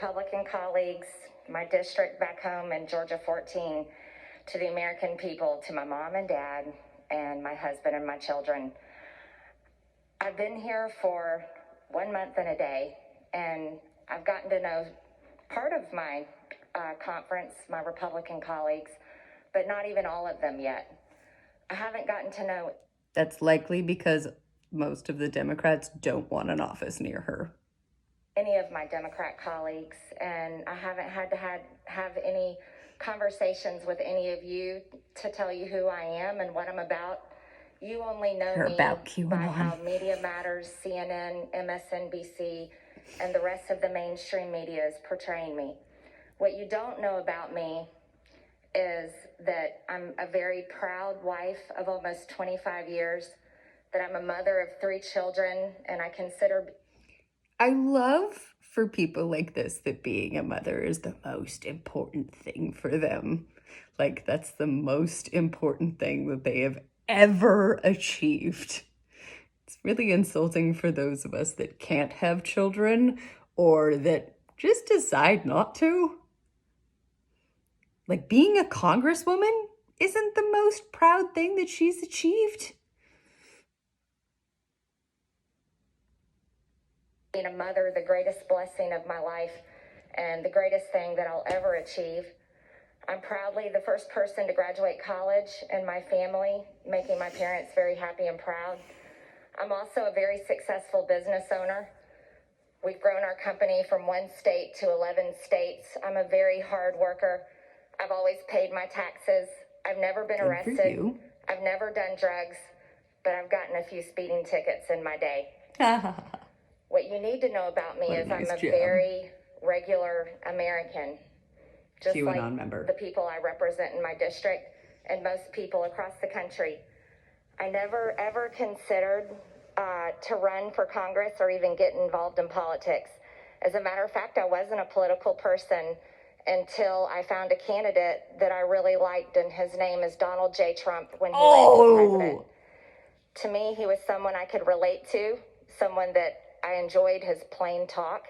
Republican colleagues, my district back home in Georgia 14, to the American people, to my mom and dad, and my husband and my children. I've been here for 1 month and a day, and I've gotten to know part of my conference, my Republican colleagues, but not even all of them yet. I haven't gotten to know. That's likely because most of the Democrats don't want an office near her. Any of my Democrat colleagues, and I haven't had to have any conversations with any of you to tell you who I am and what I'm about. You only know You're me about by how Media Matters, CNN, MSNBC, and the rest of the mainstream media is portraying me. What you don't know about me is that I'm a very proud wife of almost 25 years, that I'm a mother of 3 children, and I love for people like this that being a mother is the most important thing for them. Like, that's the most important thing that they have ever achieved. It's really insulting for those of us that can't have children or that just decide not to. Like, being a congresswoman isn't the most proud thing that she's achieved. Being a mother, the greatest blessing of my life and the greatest thing that I'll ever achieve. I'm proudly the first person to graduate college in my family, making my parents very happy and proud. I'm also a very successful business owner. We've grown our company from 1 state to 11 states. I'm a very hard worker. I've always paid my taxes. I've never been arrested. I've never done drugs, but I've gotten a few speeding tickets in my day. What you need to know about me is I'm a very regular American, just like the people I represent in my district and most people across the country. I never ever considered to run for Congress or even get involved in politics. As a matter of fact, I wasn't a political person until I found a candidate that I really liked, and his name is Donald J. Trump when he ran for president. To me, he was someone I could relate to, someone that I enjoyed his plain talk,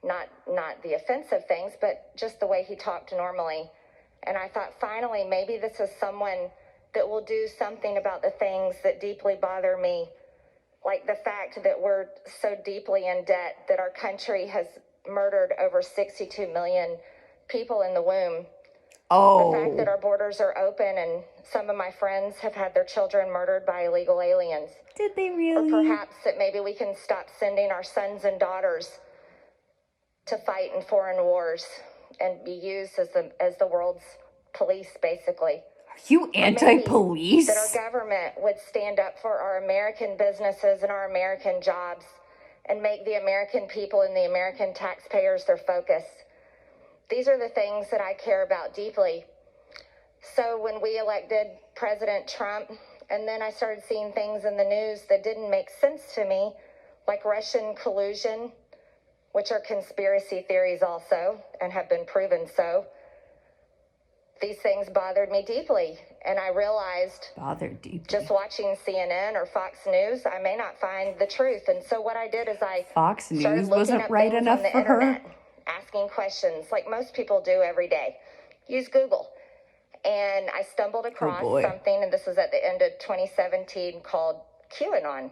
not the offensive things, but just the way he talked normally. And I thought, finally, maybe this is someone that will do something about the things that deeply bother me, like the fact that we're so deeply in debt that our country has murdered over 62 million people in the womb. The fact that our borders are open and some of my friends have had their children murdered by illegal aliens. Did they really? Or perhaps that maybe we can stop sending our sons and daughters to fight in foreign wars and be used as the world's police, basically. Are you anti-police? That our government would stand up for our American businesses and our American jobs and make the American people and the American taxpayers their focus. These are the things that I care about deeply. So when we elected President Trump, and then I started seeing things in the news that didn't make sense to me, like Russian collusion, which are conspiracy theories also, and have been proven so. These things bothered me deeply, and I realized just watching CNN or Fox News, I may not find the truth. And so what I did is I started looking up things on the internet, asking questions like most people do every day. Use Google. And I stumbled across something, and this was at the end of 2017, called QAnon.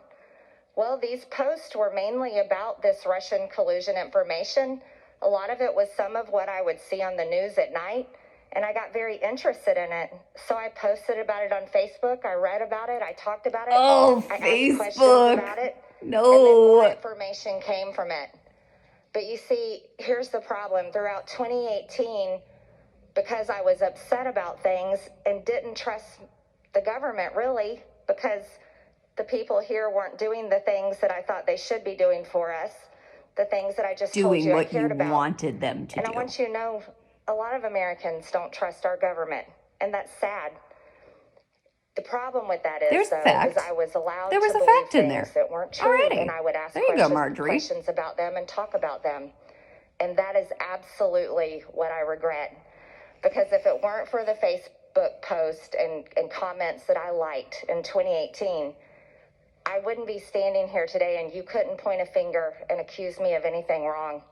Well, these posts were mainly about this Russian collusion information. A lot of it was some of what I would see on the news at night, and I got very interested in it. So I posted about it on Facebook. I read about it. I talked about it. I asked questions about it. And then more information came from it. But you see, here's the problem. Throughout 2018, because I was upset about things and didn't trust the government, really, because the people here weren't doing the things that I thought they should be doing for us, the things that I just told you I cared about. Wanted them to do. And I want you to know, a lot of Americans don't trust our government, and that's sad. The problem with that is, I was allowed to believe things that weren't true, and I would ask questions about them and talk about them. And that is absolutely what I regret. Because if it weren't for the Facebook post and comments that I liked in 2018, I wouldn't be standing here today, and you couldn't point a finger and accuse me of anything wrong.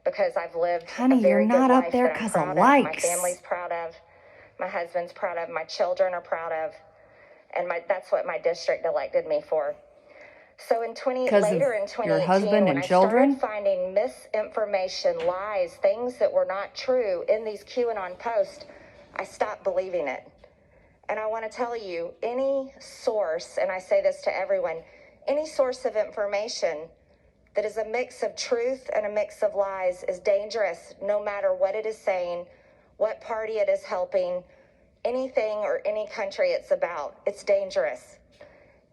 because I've lived Honey, a very you're good not up life there that I'm 'cause of proud of, my likes. family's proud of, my husband's proud of, my children are proud of, and that's what my district elected me for. So later in 2018, your husband when and I children? started finding misinformation, lies, things that were not true in these QAnon posts, I stopped believing it. And I want to tell you, any source, and I say this to everyone, any source of information that is a mix of truth and a mix of lies is dangerous, no matter what it is saying, what party it is helping, anything or any country it's about. It's dangerous.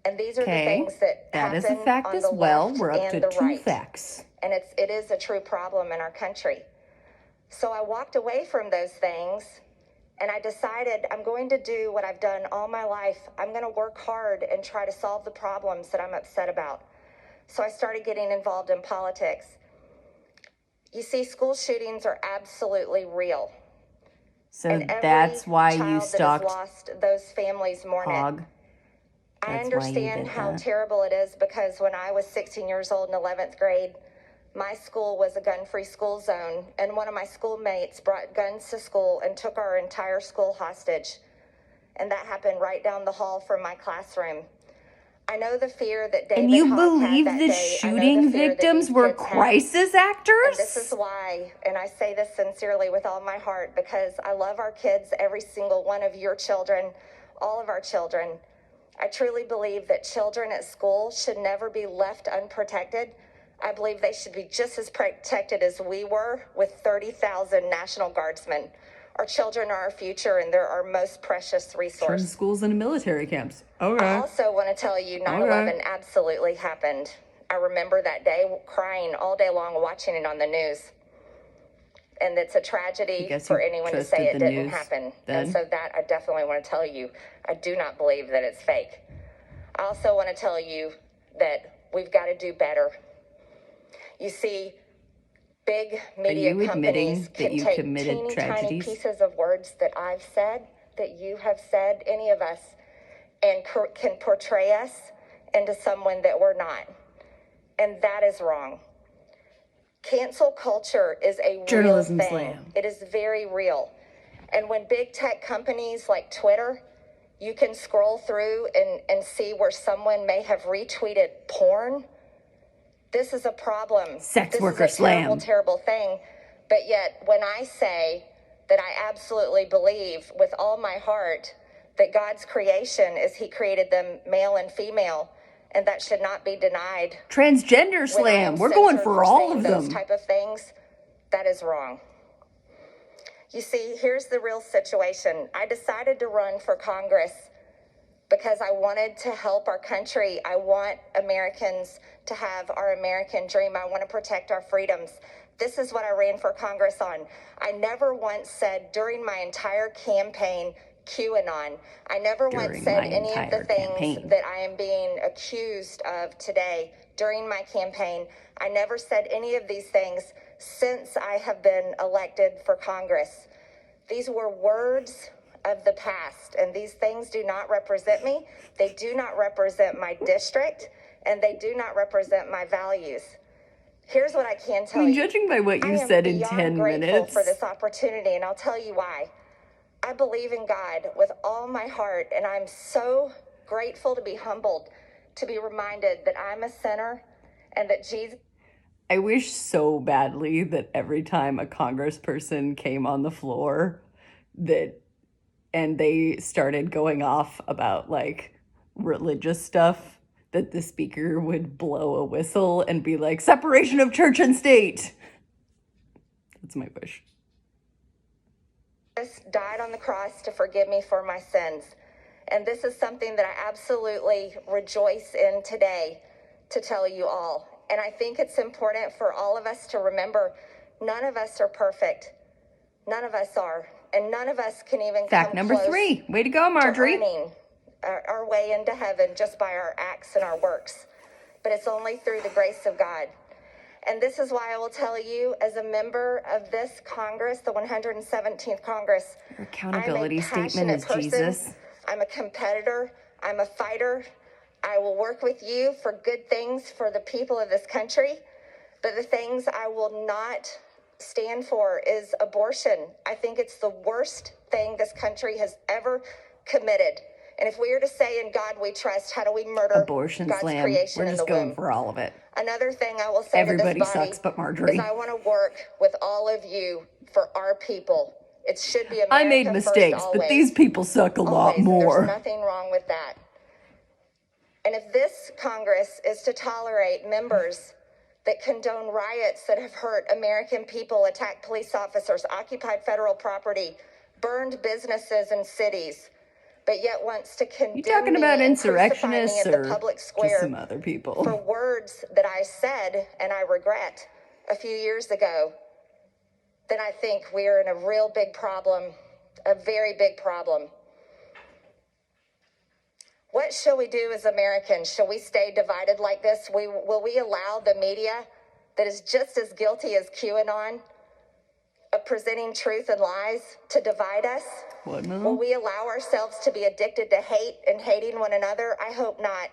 And these are the things that is happen a fact on as the well. left We're up to and the 2 right. facts. And it is a true problem in our country. So I walked away from those things, and I decided I'm going to do what I've done all my life. I'm going to work hard and try to solve the problems that I'm upset about. So I started getting involved in politics. You see, school shootings are absolutely real. So And every that's why you child that has stalked lost, those families mourn it. Hog. I That's why you understand did how that. terrible it is, because when I was 16 years old in 11th grade, my school was a gun-free school zone, and one of my schoolmates brought guns to school and took our entire school hostage. And that happened right down the hall from my classroom. I know the fear that David And you Hogg had believe that the day. I know shooting the fear that victims these were kids had. crisis actors? And this is why, and I say this sincerely with all my heart, because I love our kids, every single one of your children, all of our children. I truly believe that children at school should never be left unprotected. I believe they should be just as protected as we were with 30,000 National Guardsmen. Our children are our future, and they're our most precious resource. From schools and military camps. Okay. I also want to tell you 9/11 absolutely happened. I remember that day crying all day long watching it on the news. And it's a tragedy for anyone to say it didn't happen. And so that I definitely want to tell you, I do not believe that it's fake. I also want to tell you that we've got to do better. You see, big media companies can take teeny tiny pieces of words that I've said, that you have said, any of us, and can portray us into someone that we're not. And that is wrong. Cancel culture is a real thing. It is very real. And when big tech companies like Twitter, you can scroll through and see where someone may have retweeted porn. This is a problem. Sex worker slam. This is a terrible, terrible thing. But yet, when I say that I absolutely believe with all my heart that God's creation is He created them male and female, and that should not be denied. Transgender slam. We're going for all of them. Those type of things, that is wrong. You see, here's the real situation. I decided to run for Congress because I wanted to help our country. I want Americans to have our American dream. I want to protect our freedoms. This is what I ran for Congress on. I never once said during my entire campaign, QAnon. I never once said any of the things that I am being accused of today during my campaign. I never said any of these things since I have been elected for Congress. These were words of the past, and these things do not represent me. They do not represent my district, and they do not represent my values. Here's what I can tell you. Judging by what you said in 10 minutes. I am beyond grateful for this opportunity, and I'll tell you why. I believe in God with all my heart, and I'm so grateful to be humbled, to be reminded that I'm a sinner and that Jesus... I wish so badly that every time a congressperson came on the floor and they started going off about like religious stuff, that the speaker would blow a whistle and be like, separation of church and state. That's my wish. Jesus died on the cross to forgive me for my sins. And this is something that I absolutely rejoice in today to tell you all. And I think it's important for all of us to remember, none of us are perfect. None of us are. And none of us can even Fact number 3. Way to go, Marjorie. To earning our way into heaven just by our acts and our works. But it's only through the grace of God. And this is why I will tell you, as a member of this Congress, the 117th Congress, your accountability statement is Jesus. I'm a competitor. I'm a fighter. I will work with you for good things for the people of this country. But the things I will not stand for is abortion. I think it's the worst thing this country has ever committed. And if we are to say in God we trust, how do we murder Abortion's God's lamb. creation We're in just the going womb? for all of it. Another thing I will say Everybody to this body sucks but is Marjorie. I want to work with all of you for our people. It should be America I made mistakes, first, always. but these people suck a lot Always. more. There's nothing wrong with that. And if this Congress is to tolerate members that condone riots that have hurt American people, attacked police officers, occupied federal property, burned businesses and cities, but yet wants to condemn You talking me about and crucify me insurrectionists in the or public just square some other people? for words that I said and I regret a few years ago, then I think we are in a real big problem, a very big problem. What shall we do as Americans? Shall we stay divided like this? Will we allow the media that is just as guilty as QAnon of presenting truth and lies to divide us? What now? Will we allow ourselves to be addicted to hate and hating one another? I hope not,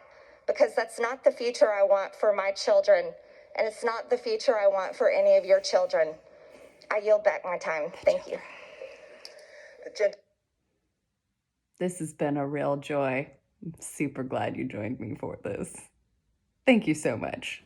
because that's not the future I want for my children, and it's not the future I want for any of your children. I yield back my time. Thank you. This has been a real joy. I'm super glad you joined me for this. Thank you so much.